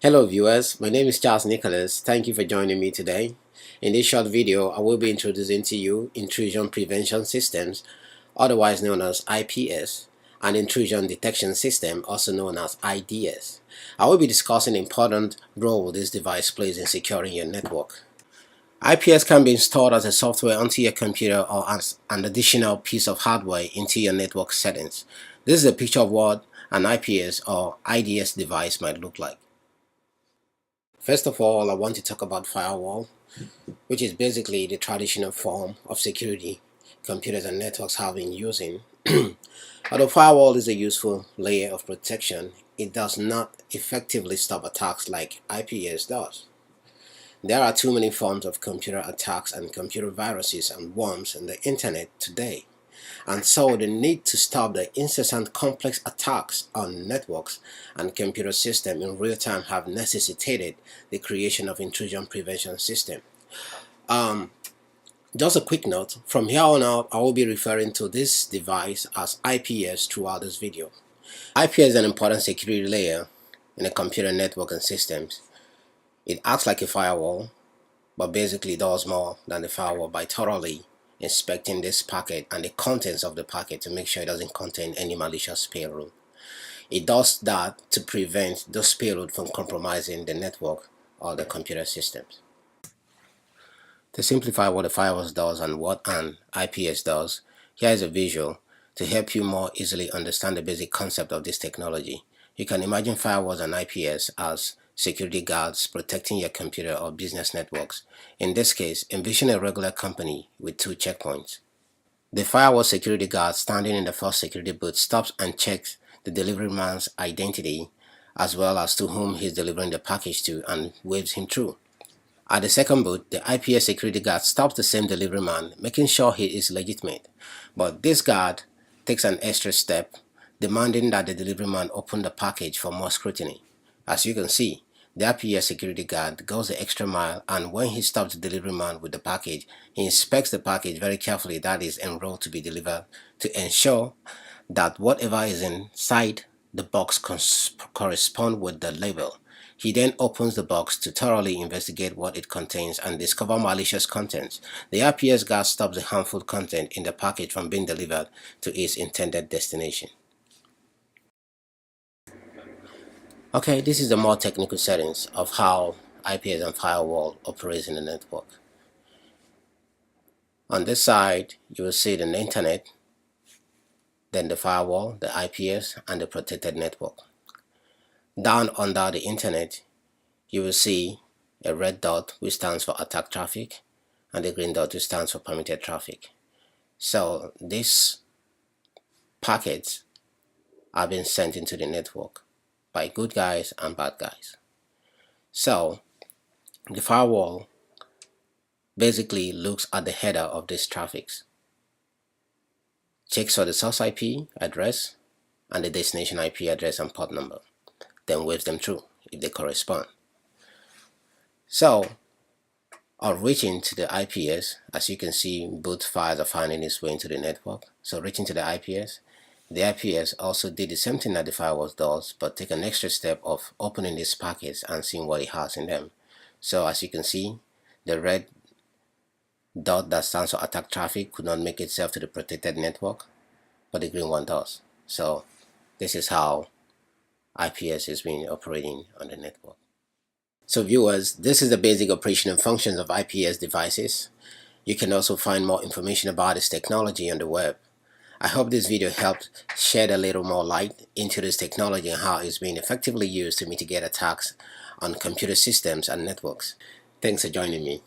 Hello viewers, my name is Charles Nicholas. Thank you for joining me today. In this short video, I will be introducing to you intrusion prevention systems, otherwise known as IPS, and intrusion detection system, also known as IDS. I will be discussing the important role this device plays in securing your network. IPS can be installed as a software onto your computer or as an additional piece of hardware into your network settings. This is a picture of what an IPS or IDS device might look like. First of all, I want to talk about firewall, which is basically the traditional form of security computers and networks have been using. Although firewall is a useful layer of protection, it does not effectively stop attacks like IPS does. There are too many forms of computer attacks and computer viruses and worms on the internet today. And so the need to stop the incessant complex attacks on networks and computer systems in real time have necessitated the creation of intrusion prevention system. Just a quick note, from here on out I will be referring to this device as IPS throughout this video. IPS is an important security layer in a computer network and systems. It acts like a firewall, but basically does more than the firewall by thoroughly inspecting this packet and the contents of the packet to make sure it doesn't contain any malicious payload. It does that to prevent those payload from compromising the network or the computer systems. To simplify what a firewall does and what an IPS does, here is a visual to help you more easily understand the basic concept of this technology. You can imagine firewalls and IPS as security guards protecting your computer or business networks. In this case, envision a regular company with two checkpoints. The firewall security guard standing in the first security booth stops and checks the delivery man's identity as well as to whom he's delivering the package to and waves him through. At the second booth, the IPS security guard stops the same delivery man, making sure he is legitimate. But this guard takes an extra step, demanding that the delivery man open the package for more scrutiny. As you can see, the IPS security guard goes the extra mile, and when he stops the delivery man with the package, he inspects the package very carefully that is enrolled to be delivered to ensure that whatever is inside the box corresponds with the label. He then opens the box to thoroughly investigate what it contains and discover malicious contents. The IPS guard stops the harmful content in the package from being delivered to its intended destination. Okay, this is the more technical settings of how IPS and firewall operates in the network. On this side, you will see the internet, then the firewall, the IPS, and the protected network. Down under the internet, you will see a red dot which stands for attack traffic and the green dot which stands for permitted traffic. So these packets are being sent into the network by good guys and bad guys. So the firewall basically looks at the header of these traffics, checks for the source IP address and the destination IP address and port number, then waves them through if they correspond. So on reaching to the IPS, as you can see, both files are finding its way into the network. So reaching to the IPS also did the same thing that the firewall does, but take an extra step of opening these packets and seeing what it has in them. So as you can see, the red dot that stands for attack traffic could not make itself to the protected network, but the green one does. So this is how IPS is being operating on the network. So viewers, this is the basic operation and functions of IPS devices. You can also find more information about this technology on the web. I hope this video helped shed a little more light into this technology and how it's being effectively used to mitigate attacks on computer systems and networks. Thanks for joining me.